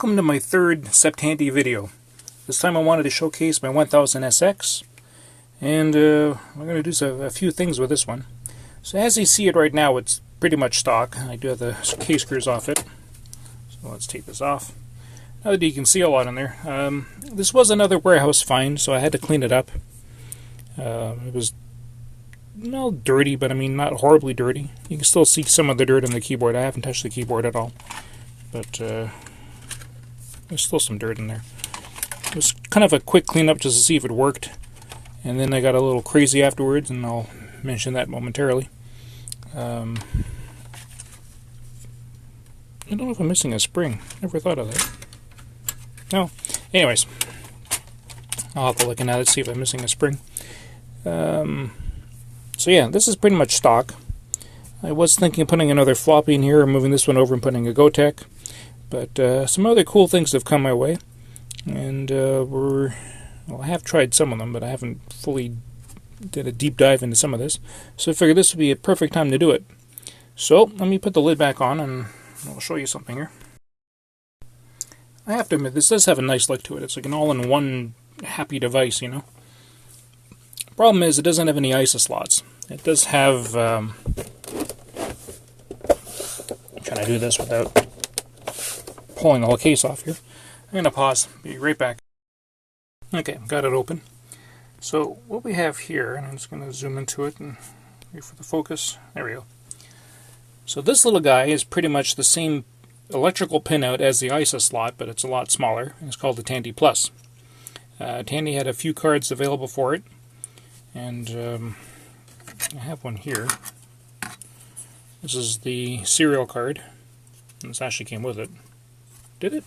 Welcome to my third Septandy video. This time I wanted to showcase my 1000SX, and I'm going to do a few things with this one. So as you see it right now, it's pretty much stock. I do have the case screws off it. So let's take this off. Now that you can see a lot in there. This was another warehouse find, so I had to clean it up. It was dirty, but I mean not horribly dirty. You can still see some of the dirt on the keyboard. I haven't touched the keyboard at all, but there's still some dirt in there. It was kind of a quick cleanup just to see if it worked, and then I got a little crazy afterwards, and I'll mention that momentarily. I don't know if I'm missing a spring. Never thought of that. No. Anyways, I'll have to look at it, see if I'm missing a spring. So yeah, this is pretty much stock. I was thinking of putting another floppy in here, or moving this one over and putting a Gotek. But some other cool things have come my way, and I have tried some of them, but I haven't fully did a deep dive into some of this. So I figured this would be a perfect time to do it. So let me put the lid back on, and I'll show you something here. I have to admit, this does have a nice look to it. It's like an all-in-one happy device, you know. Problem is, it doesn't have any ISA slots. It does have. I'm trying to do this without pulling the whole case off here. I'm going to pause. Be right back. Okay, got it open. So what we have here, and I'm just going to zoom into it and wait for the focus. There we go. So this little guy is pretty much the same electrical pinout as the ISA slot, but it's a lot smaller. It's called the Tandy Plus. Tandy had a few cards available for it, and I have one here. This is the serial card. And this actually came with it. Did it?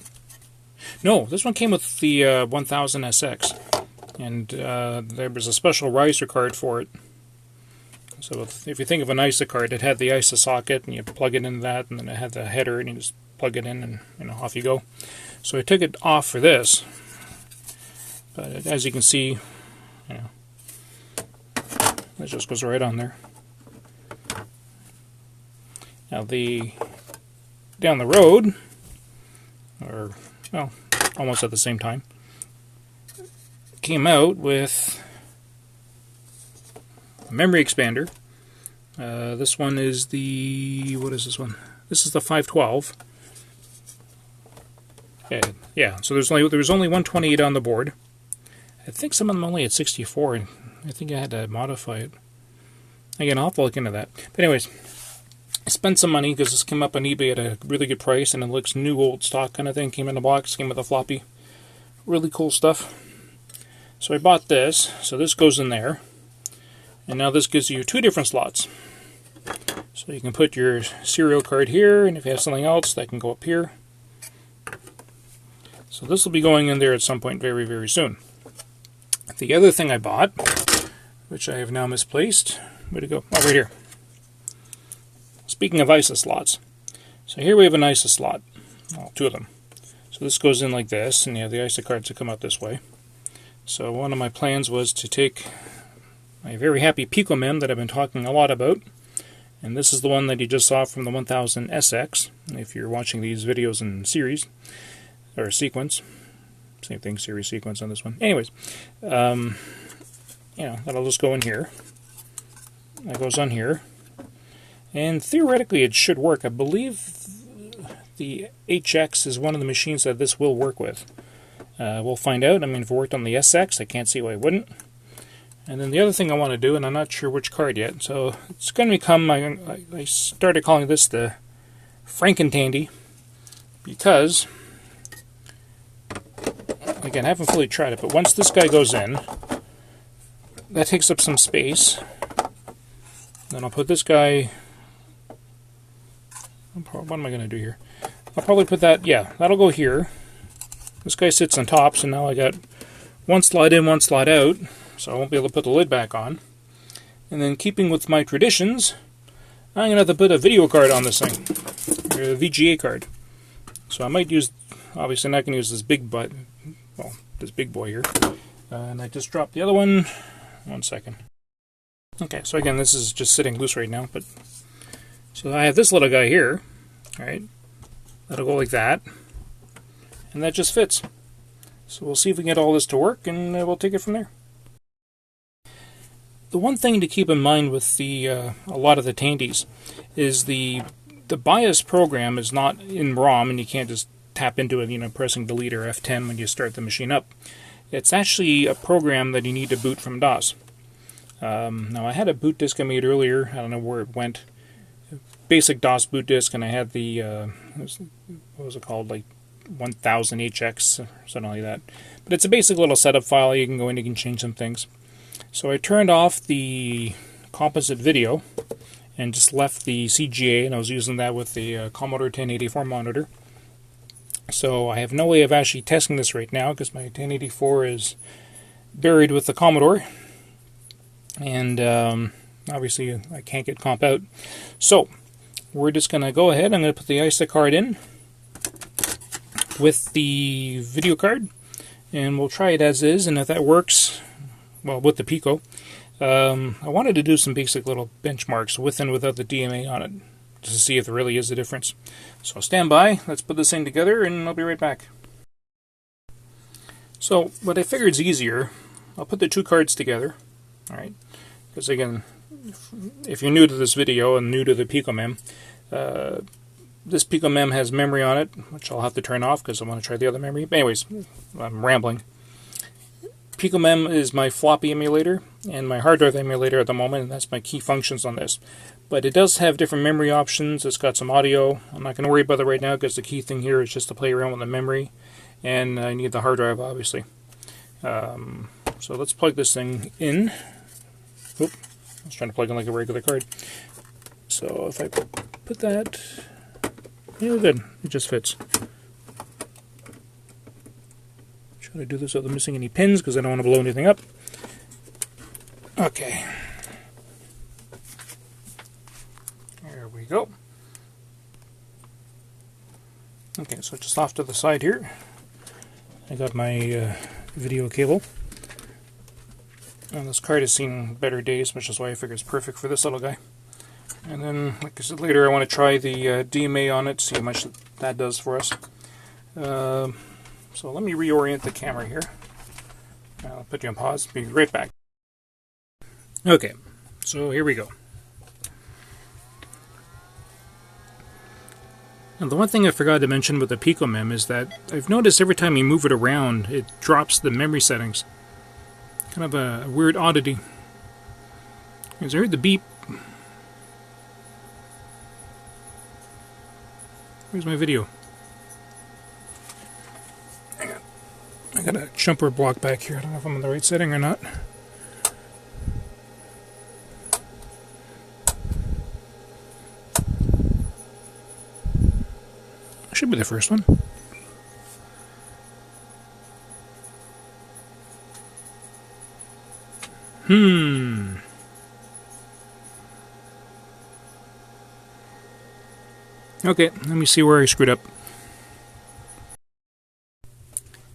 No, this one came with the 1000SX, and there was a special riser card for it. So if you think of an ISA card, it had the ISA socket, and you plug it into that, and then it had the header, and you just plug it in, and off you go. So I took it off for this, but as you can see, it just goes right on there. Now down the road, or well, almost at the same time, came out with a memory expander. This one is what is this one? This is the 512. Yeah. So there was only 128 on the board. I think some of them only had 64, and I think I had to modify it. Again, I'll have to look into that. But anyways, I spent some money because this came up on eBay at a really good price, and it looks new, old stock kind of thing. Came in a box, came with a floppy. Really cool stuff. So I bought this. So this goes in there. And now this gives you two different slots. So you can put your serial card here, and if you have something else, that can go up here. So this will be going in there at some point very, very soon. The other thing I bought, which I have now misplaced, where'd it go? Oh, right here. Speaking of ISA slots, so here we have an ISA slot, well, two of them. So this goes in like this, and you have the ISA cards that come out this way. So one of my plans was to take my very happy Picomem that I've been talking a lot about, and this is the one that you just saw from the 1000SX, if you're watching these videos in series, or sequence. Same thing, series sequence on this one. Anyways, that'll just go in here. That goes on here. And theoretically it should work. I believe the HX is one of the machines that this will work with. We'll find out. I mean, if it worked on the SX, I can't see why it wouldn't. And then the other thing I want to do, and I'm not sure which card yet, so it's going to become, I started calling this the Tandy, because, again, I haven't fully tried it, but once this guy goes in, that takes up some space. Then I'll put this guy. What am I going to do here? I'll probably put that, that'll go here. This guy sits on top, so now I got one slot in, one slot out, so I won't be able to put the lid back on. And then, keeping with my traditions, I'm going to have to put a video card on this thing, or a VGA card. So I might use, obviously not going to use this big boy here. And I just dropped the other one. 1 second. Okay, so again, this is just sitting loose right now, but so I have this little guy here, right? That'll go like that. and that just fits. So we'll see if we can get all this to work, and we'll take it from there. The one thing to keep in mind with a lot of the Tandys is the BIOS program is not in ROM, and you can't just tap into it, pressing delete or F10 when you start the machine up. It's actually a program that you need to boot from DOS. Now I had a boot disk I made earlier. I don't know where it went. Basic DOS boot disk, and I had the what was it called, like 1000HX or something like that. But it's a basic little setup file. You can go in, you can change some things. So I turned off the composite video and just left the CGA, and I was using that with the Commodore 1084 monitor. So I have no way of actually testing this right now because my 1084 is buried with the Commodore, and obviously I can't get comp out. So we're just going to go ahead. I'm going to put the ISA card in with the video card, and we'll try it as is, and if that works, well, with the Pico, I wanted to do some basic little benchmarks with and without the DMA on it, just to see if there really is a difference. So stand by, let's put this thing together, and I'll be right back. So what I figured is easier, I'll put the two cards together, alright, because again, if you're new to this video and new to the Picomem, this Picomem has memory on it, which I'll have to turn off because I want to try the other memory. But anyways, I'm rambling. Picomem is my floppy emulator and my hard drive emulator at the moment, and that's my key functions on this. But it does have different memory options. It's got some audio. I'm not going to worry about it right now because the key thing here is just to play around with the memory, and I need the hard drive, obviously. So let's plug this thing in. Oop, I was trying to plug in like a regular card. So if I put that, yeah, good. It just fits. Try to do this without missing any pins because I don't want to blow anything up. Okay. There we go. Okay, so just off to the side here, I got my video cable. And this card has seen better days, which is why I figure it's perfect for this little guy. And then, like I said later, I want to try the DMA on it, see how much that does for us. So let me reorient the camera here. I'll put you on pause, be right back. Okay, so here we go. Now the one thing I forgot to mention with the Picomem is that I've noticed every time you move it around, it drops the memory settings. Kind of a weird oddity. Because I heard the beep. Where's my video? I got a jumper block back here. I don't know if I'm on the right setting or not. Should be the first one. Okay, let me see where I screwed up.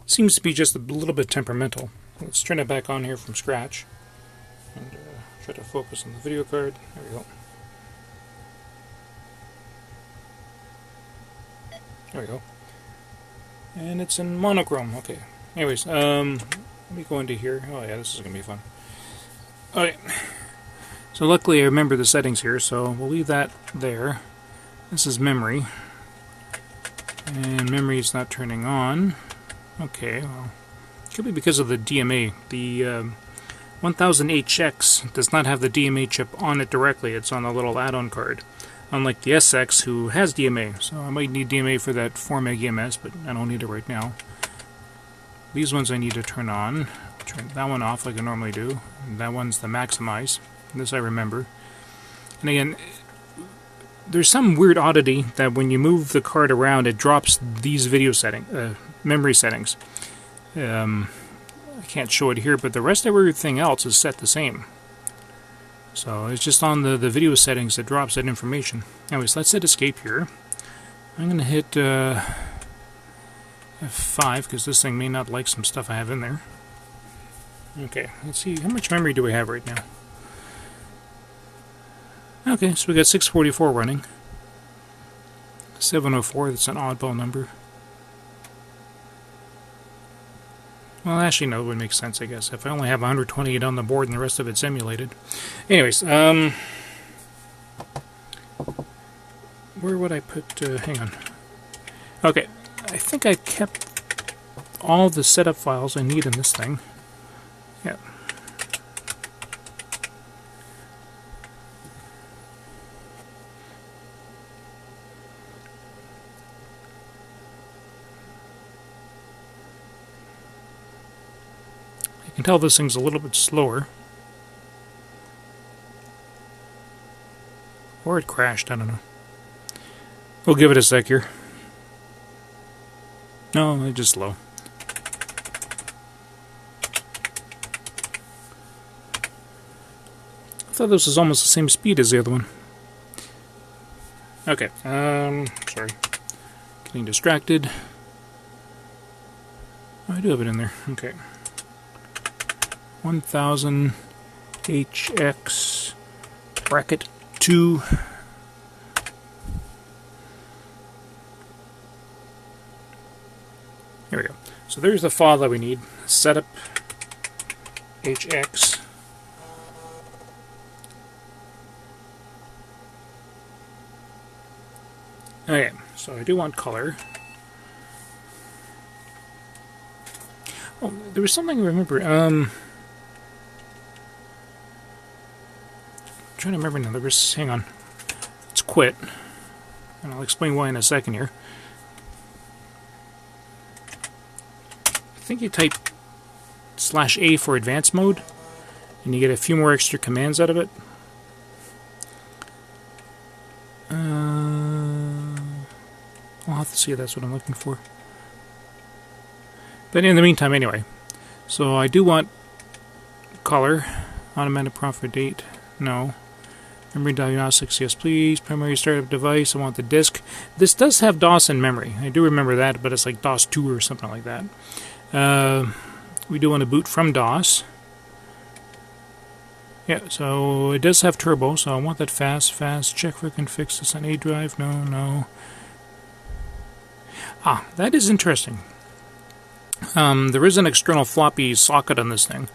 Seems to be just a little bit temperamental. Let's turn it back on here from scratch. And try to focus on the video card. There we go. There we go. And it's in monochrome. Okay. Anyways, let me go into here. Oh yeah, this is going to be fun. Okay. So luckily I remember the settings here, so we'll leave that there. This is memory. And memory is not turning on. Okay, well, it could be because of the DMA. The 1000HX does not have the DMA chip on it directly. It's on a little add-on card. Unlike the SX, who has DMA. So I might need DMA for that 4 meg EMS, but I don't need it right now. These ones I need to turn on. Turn that one off like I normally do. And that one's the maximize. This I remember. And again, there's some weird oddity that when you move the card around, it drops these video memory settings. I can't show it here, but the rest of everything else is set the same. So it's just on the video settings that drops that information. Anyways, let's hit escape here. I'm going to hit F5 because this thing may not like some stuff I have in there. Okay, let's see, how much memory do we have right now? Okay, so we got 644 running. 704, that's an oddball number. Well, actually, no, it would make sense, I guess. If I only have 128 on the board and the rest of it's emulated. Anyways, where would I put... hang on. Okay, I think I kept all the setup files I need in this thing. Yeah. I can tell this thing's a little bit slower. Or it crashed, I don't know. We'll give it a sec here. No, it's just slow. I thought this was almost the same speed as the other one. Okay, sorry. Getting distracted. Oh, I do have it in there. Okay. 1000 HX bracket 2. Here we go. So there's the file that we need. Setup HX. Okay, so I do want color. Oh, there was something I remember. Trying to remember now. There was, hang on. It's quit. And I'll explain why in a second here. I think you type /A for advanced mode, and you get a few more extra commands out of it. I'll have to see if that's what I'm looking for. But in the meantime, anyway. So I do want color. Automatic prompt for date. No. Memory diagnostics, yes please. Primary startup device, I want the disk. This does have DOS in memory. I do remember that, but it's like DOS 2 or something like that. We do want to boot from DOS. Yeah, so it does have turbo, so I want that fast. Check for config this on A drive. No. Ah, that is interesting. There is an external floppy socket on this thing.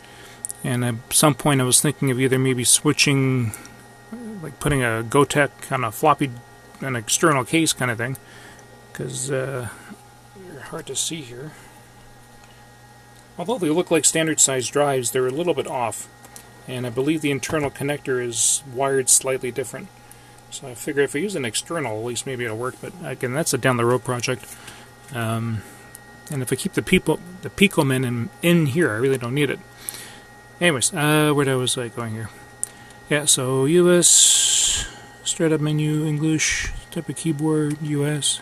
And at some point I was thinking of either maybe switching, like putting a Gotek on a floppy, an external case kind of thing. Because they're hard to see here. Although they look like standard size drives, they're a little bit off. And I believe the internal connector is wired slightly different. So I figure if I use an external, at least maybe it'll work. But again, that's a down the road project. And if I keep the Picomem in here, I really don't need it. Anyways, where was I going here? Yeah, so US, startup menu, English, type of keyboard, US.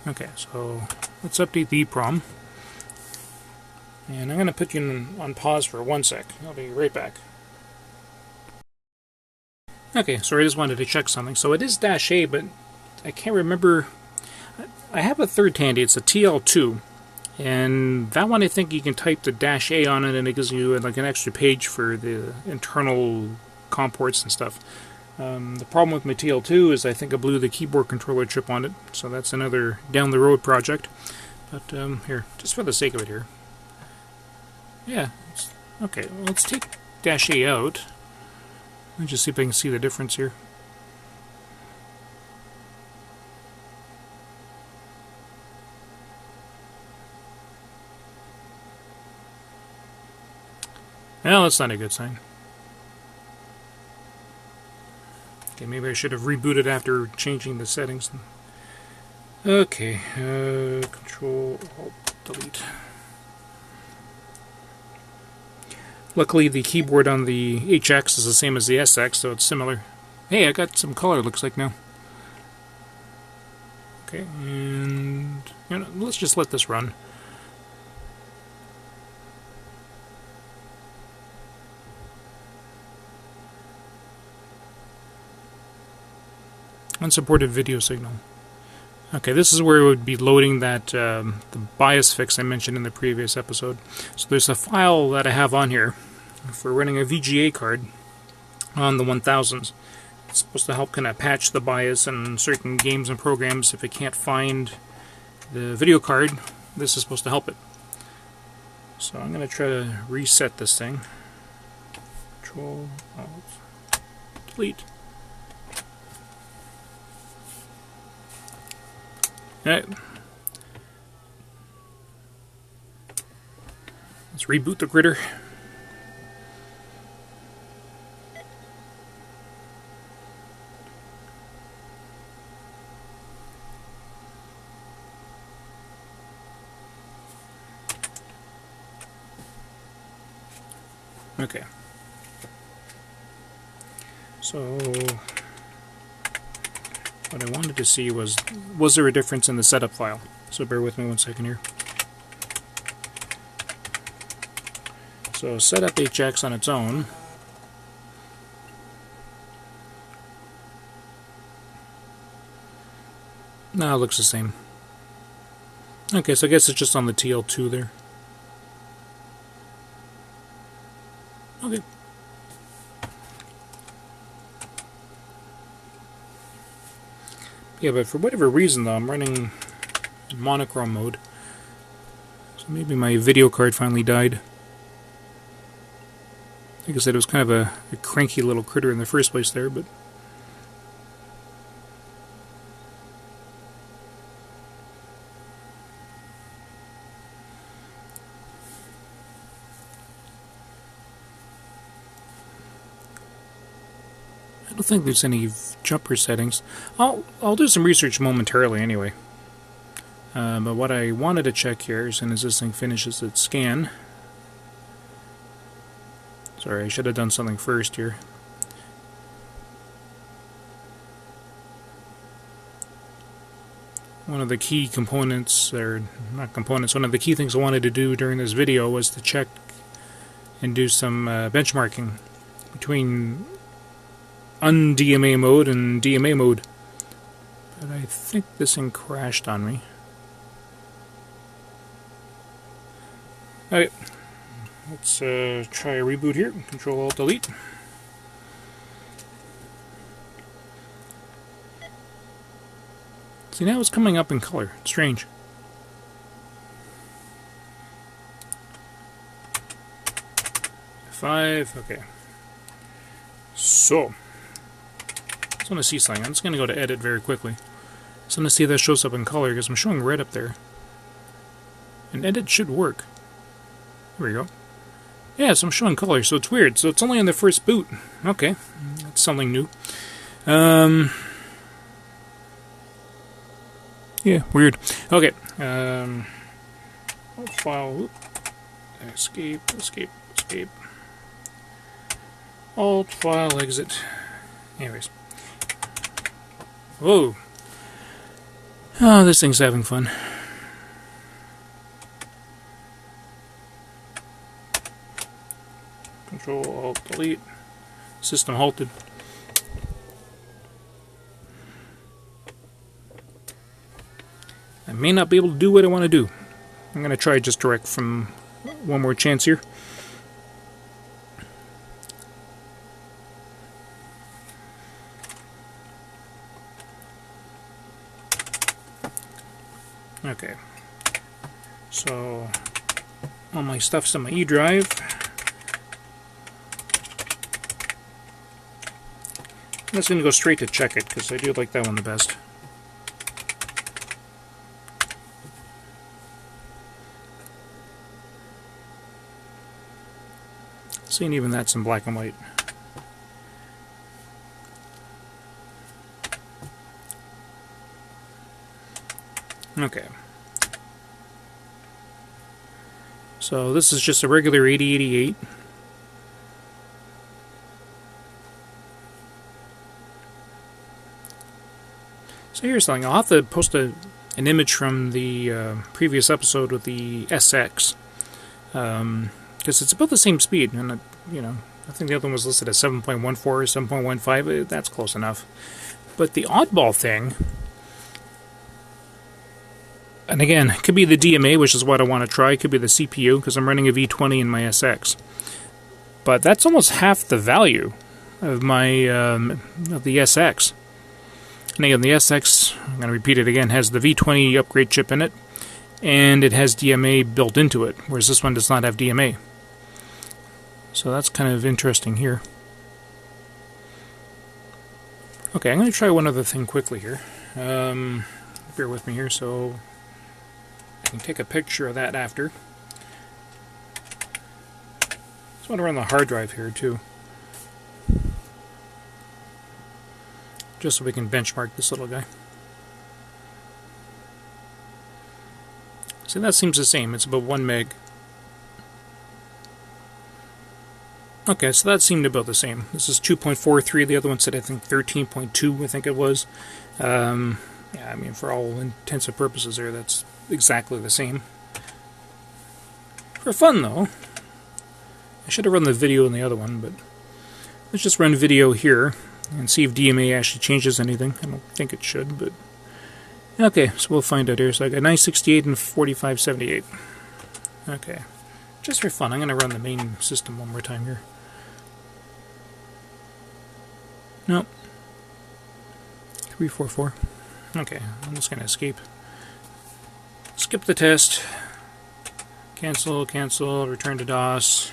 Okay, so let's update the EEPROM. And I'm going to put you on pause for 1 sec. I'll be right back. Okay, so I just wanted to check something. So it is -A, but I can't remember. I have a third Tandy. It's a TL2. And that one, I think you can type the -A on it, and it gives you like an extra page for the internal COM ports and stuff. The problem with my TL2 is I think I blew the keyboard controller chip on it, so that's another down-the-road project. But here, just for the sake of it here. Yeah, okay, well, let's take -A out. Let me just see if I can see the difference here. Well, that's not a good sign. Okay, maybe I should have rebooted after changing the settings. Okay, Control Alt Delete. Luckily, the keyboard on the HX is the same as the SX, so it's similar. Hey, I got some color, looks like now. Okay, and let's just let this run. Unsupported video signal. Okay, this is where it would be loading that the bias fix I mentioned in the previous episode. So there's a file that I have on here for running a VGA card on the 1000s. It's supposed to help kind of patch the bias in certain games and programs if it can't find the video card, this is supposed to help it. So I'm going to try to reset this thing. Control, Alt, Delete. Alright. Let's reboot the critter. Okay. So what I wanted to see was there a difference in the setup file? So bear with me 1 second here. So setup HX on its own. No, it looks the same. Okay, so I guess it's just on the TL2 there. Okay. Yeah, but for whatever reason though, I'm running in monochrome mode. So maybe my video card finally died. Like I said, it was kind of a cranky little critter in the first place there, but... I don't think there's any jumper settings. I'll do some research momentarily anyway. But what I wanted to check here is, as this thing finishes its scan... Sorry, I should have done something first here. One of the key components, or not components, one of the key things I wanted to do during this video was to check and do some benchmarking between un-DMA mode and DMA mode. But I think this thing crashed on me. Okay. Let's try a reboot here. Control Alt Delete. See, now it's coming up in color. It's strange. F5. Okay. So, I just want to see something. I'm just going to go to Edit very quickly. I just want to see if that shows up in color because I'm showing red up there. And Edit should work. There we go. Yeah, so I'm showing color, so it's weird. So it's only on the first boot. Okay, that's something new. Yeah, weird. Okay. File. Whoop. Escape. Alt file exit. Anyways. Whoa. Oh, this thing's having fun. Control Alt Delete. System halted. I may not be able to do what I want to do. I'm going to try just direct from one more chance here. Okay. So all my stuff's on my E drive. I'm just going to go straight to check it, because I do like that one the best. Seeing even that's in black and white. Okay. So this is just a regular 8088. So here's something. I'll have to post an image from the previous episode with the SX, because it's about the same speed, and I think the other one was listed at 7.14 or 7.15. That's close enough. But the oddball thing, and again, it could be the DMA, which is what I want to try. It could be the CPU, because I'm running a V20 in my SX. But that's almost half the value of my of the SX. And again, the SX, I'm going to repeat it again, has the V20 upgrade chip in it. and it has DMA built into it, whereas this one does not have DMA. So that's kind of interesting here. Okay, I'm going to try one other thing quickly here. Bear with me here so I can take a picture of that after. Just want to run the hard drive here too, just so we can benchmark this little guy. So that seems the same. It's about 1 meg. Okay, so that seemed about the same. This is 2.43. The other one said, I think, 13.2, I think it was. Yeah, I mean, for all intents and purposes there, that's exactly the same. For fun, though, I should have run the video in the other one, but let's just run video here and see if DMA actually changes anything. I don't think it should, but... Okay, so we'll find out here. So I got 968 and 4578. Okay. Just for fun, I'm going to run the main system one more time here. Nope. 344. Okay, I'm just going to escape. Skip the test. Cancel, cancel, return to DOS.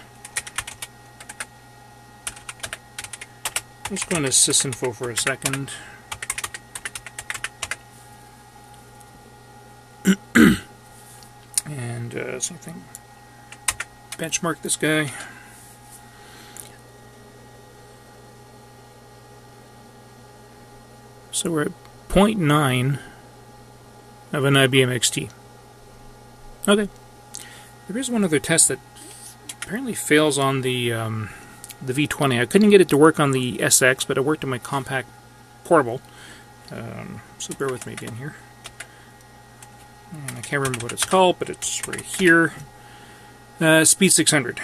I'm just going to sysinfo for a second. And same thing. Benchmark this guy. So we're at 0.9 of an IBM XT. Okay. There is one other test that apparently fails on the V20. I couldn't get it to work on the SX, but it worked on my compact portable. So bear with me again here. And I can't remember what it's called, but it's right here. Speed 600.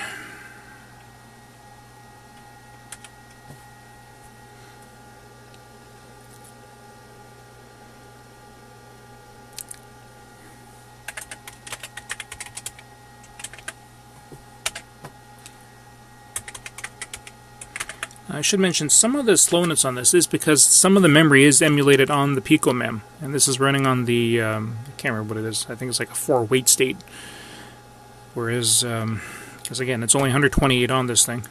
I should mention some of the slowness on this is because some of the memory is emulated on the Picomem, and this is running on the, I can't remember what it is, I think it's like a 4-weight state, whereas, because again, it's only 128 on this thing.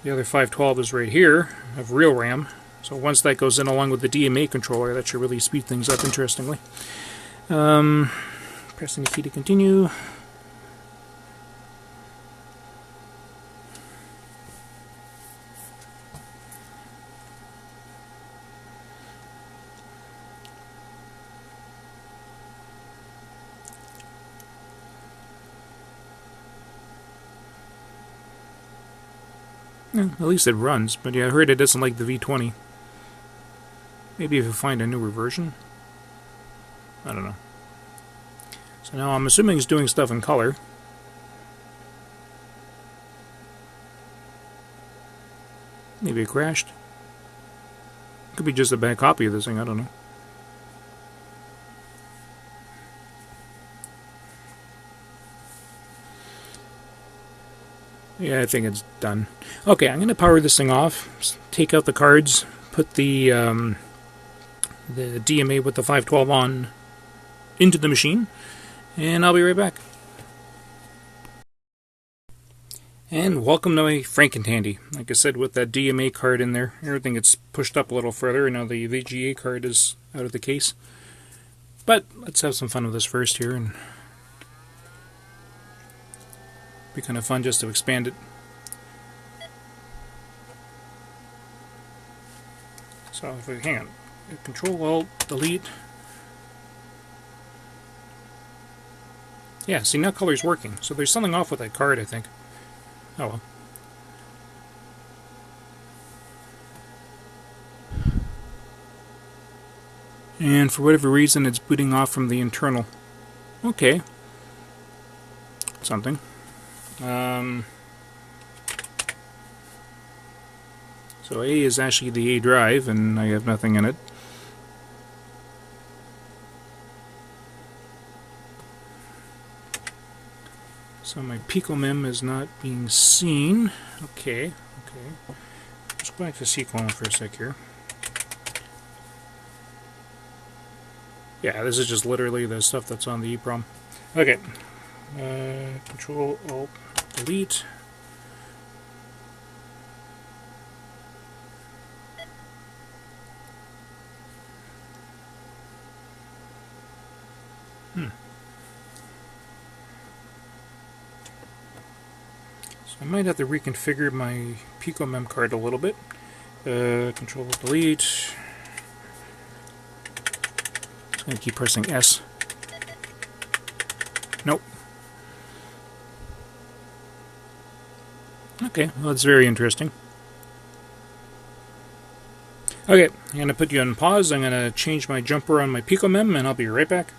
The other 512 is right here, of real RAM, so once that goes in along with the DMA controller, that should really speed things up interestingly. Pressing the key to continue. At least it runs, but yeah, I heard it doesn't like the V20. Maybe if you find a newer version? I don't know. So now I'm assuming it's doing stuff in color. Maybe it crashed. Could be just a bad copy of this thing, I don't know. Yeah, I think it's done. Okay, I'm going to power this thing off, take out the cards, put the DMA with the 512 on into the machine, and I'll be right back. And welcome to my Tandy. Like I said, with that DMA card in there, everything gets pushed up a little further, and now the VGA card is out of the case. But let's have some fun with this first here, and be kind of fun just to expand it. So if we hang on, Control Alt Delete. Yeah, see now color's working. So there's something off with that card, I think. Oh well. And for whatever reason, it's booting off from the internal. Okay. Something. So A is actually the A drive, and I have nothing in it. So my Picomem is not being seen. Okay. Let's go back to Picomem for a sec here. Yeah, this is just literally the stuff that's on the EEPROM. Okay. Control Alt Delete. So I might have to reconfigure my Picomem card a little bit. Control Delete. Just going to keep pressing S. Nope. Okay, well, that's very interesting. Okay, I'm going to put you on pause. I'm going to change my jumper on my Picomem, and I'll be right back.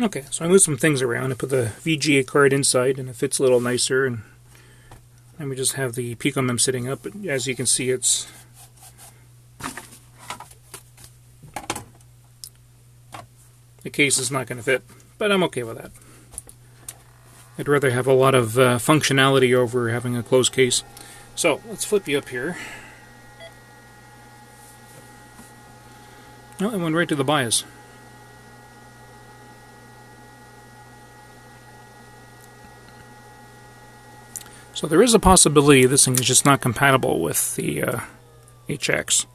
Okay, so I moved some things around. I put the VGA card inside, and it fits a little nicer, and we just have the Picomem sitting up. But as you can see, it's the case is not going to fit, but I'm okay with that. I'd rather have a lot of functionality over having a closed case. So let's flip you up here. Oh, it went right to the BIOS. So there is a possibility this thing is just not compatible with the HX.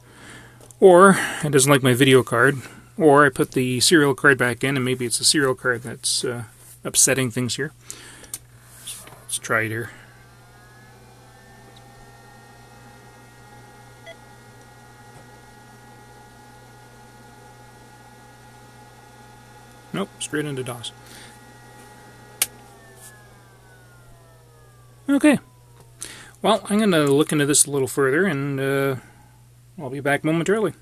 Or it doesn't like my video card. Or I put the serial card back in and maybe it's the serial card that's upsetting things here. So let's try it here. Nope, straight into DOS. Okay. Well, I'm going to look into this a little further, and I'll be back momentarily.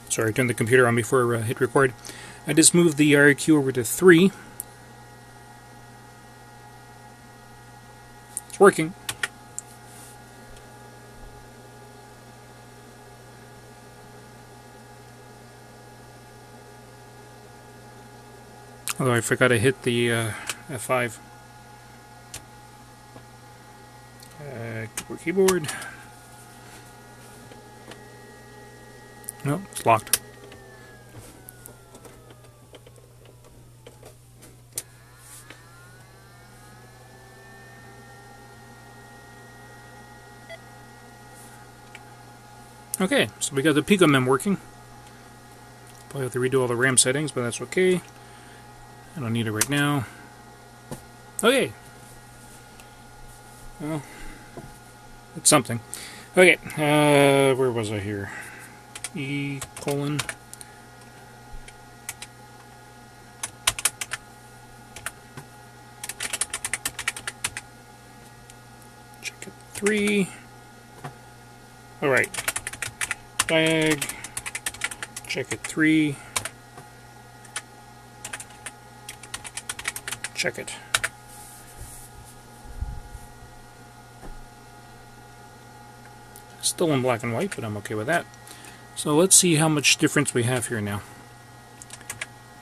Sorry, I turned the computer on before I hit record. I just moved the RQ over to 3. It's working. Although I forgot to hit the F5. Keyboard. No, it's locked. Okay, so we got the Picomem working. Probably have to redo all the RAM settings, but that's okay. I don't need it right now. Okay. Well, it's something. Okay, where was I here? E:. Check it 3. Alright. Flag. Check it 3. Check it. Still in black and white, but I'm okay with that. So let's see how much difference we have here now.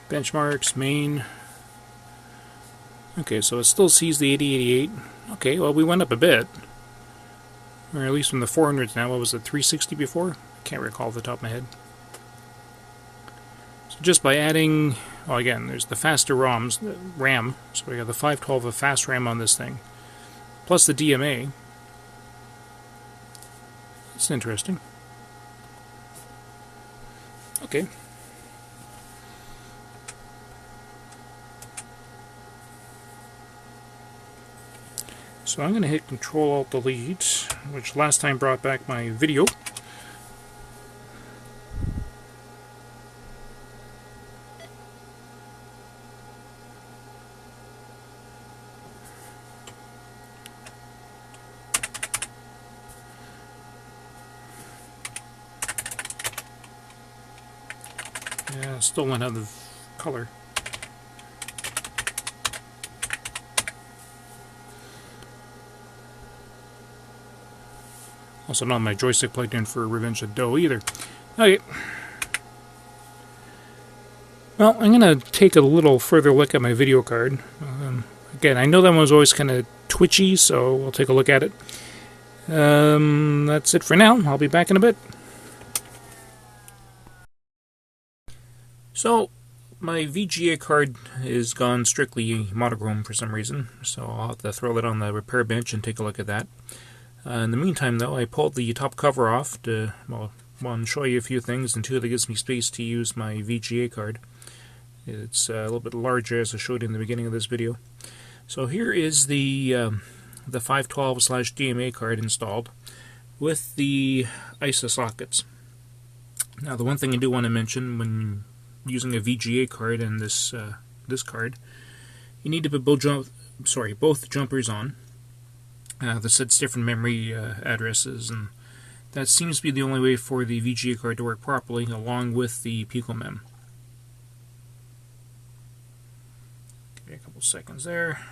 Benchmarks, main. Okay, so it still sees the 8088. Okay, well we went up a bit. Or at least from the 400s now. What was it, 360 before? Can't recall off the top of my head. So just by adding, well again, there's the faster RAM. So we got the 512 of fast RAM on this thing. Plus the DMA. It's interesting. Okay. So I'm going to hit Control-Alt-Delete, which last time brought back my video. Yeah, still don't have the color. Also not my joystick plugged in for Revenge of Doe either. Okay. Well, I'm going to take a little further look at my video card. Again, I know that one was always kind of twitchy, so we'll take a look at it. That's it for now. I'll be back in a bit. So, my VGA card is gone strictly monochrome for some reason, so I'll have to throw it on the repair bench and take a look at that. In the meantime, though, I pulled the top cover off to, well, one, show you a few things, and two, that gives me space to use my VGA card. It's a little bit larger, as I showed in the beginning of this video. So here is the 512/DMA card installed with the ISA sockets. Now, the one thing I do want to mention when using a VGA card and this card, you need to put both jumpers on. This sets different memory addresses, and that seems to be the only way for the VGA card to work properly, along with the Picomem. Give me a couple seconds there.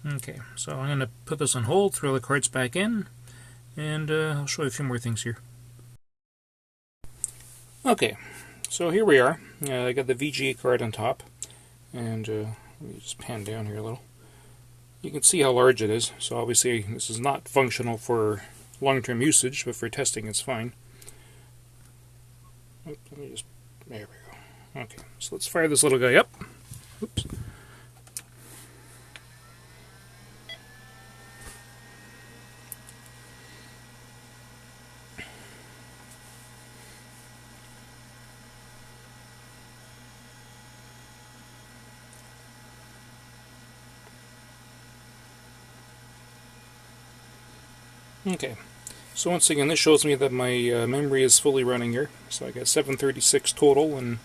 Okay, so I'm going to put this on hold, throw the cards back in, and I'll show you a few more things here. Okay, so here we are. I got the VGA card on top, and let me just pan down here a little. You can see how large it is, so obviously this is not functional for long-term usage, but for testing it's fine. Oops, there we go. Okay, so let's fire this little guy up. Oops. Okay, so once again, this shows me that my memory is fully running here. So I got 736 total and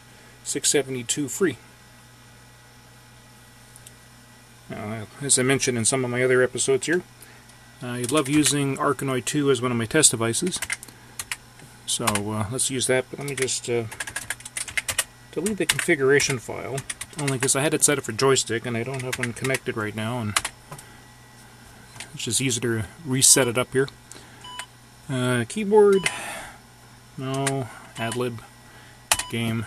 672 free. As I mentioned in some of my other episodes here, I love using Arkanoid 2 as one of my test devices. So let's use that, but let me just delete the configuration file, only because I had it set up for joystick and I don't have one connected right now, and it's just easier to reset it up here. Keyboard, no, adlib, game.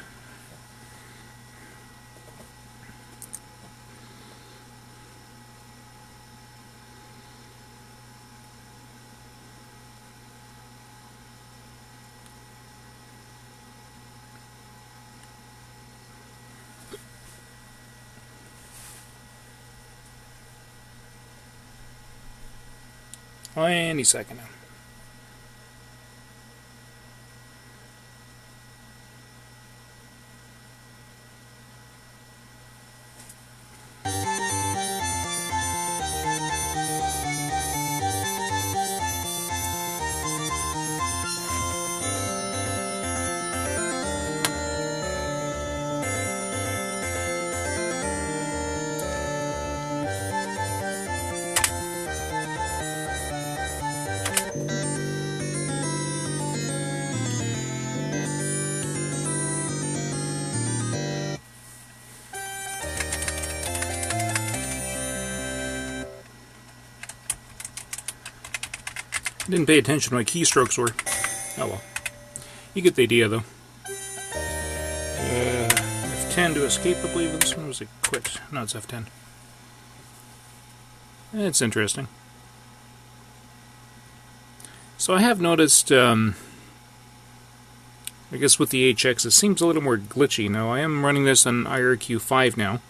Any second now. Didn't pay attention to my keystrokes were. Oh well. You get the idea though. F10 to escape, I believe. This one was a quit. No, it's F10. It's interesting. So I have noticed, I guess with the HX, it seems a little more glitchy. Now, I am running this on IRQ 5 now.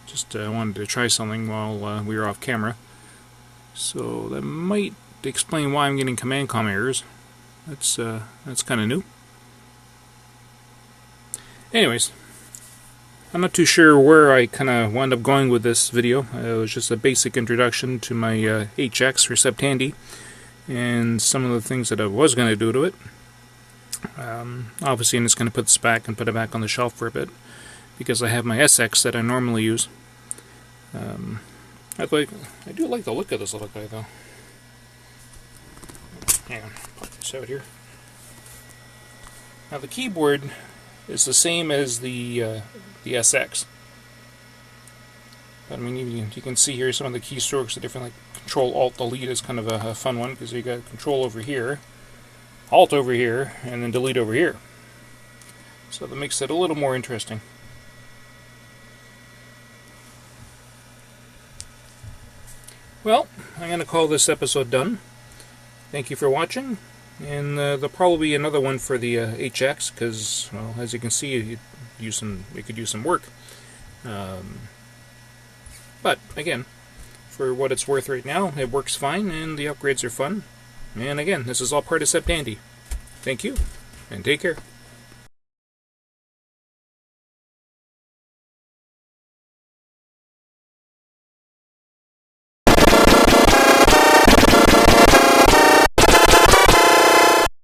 Just wanted to try something while we were off camera. So that might explain why I'm getting command com errors. That's kind of new. Anyways, I'm not too sure where I kind of wound up going with this video. It was just a basic introduction to my HX for Septandy and some of the things that I was going to do to it. Obviously, I'm just going to put this back and put it back on the shelf for a bit because I have my SX that I normally use. I do like the look of this little guy though. Hang on, pop this out here. Now the keyboard is the same as the SX. But I mean, you can see here some of the keystrokes, the different, like Control Alt Delete is kind of a fun one because you got Control over here, Alt over here, and then Delete over here. So that makes it a little more interesting. Well, I'm going to call this episode done. Thank you for watching, And there'll probably be another one for the HX, because, well, as you can see, it could use some work. But, again, for what it's worth right now, it works fine, and the upgrades are fun. And again, this is all part of Septandy. Thank you, and take care.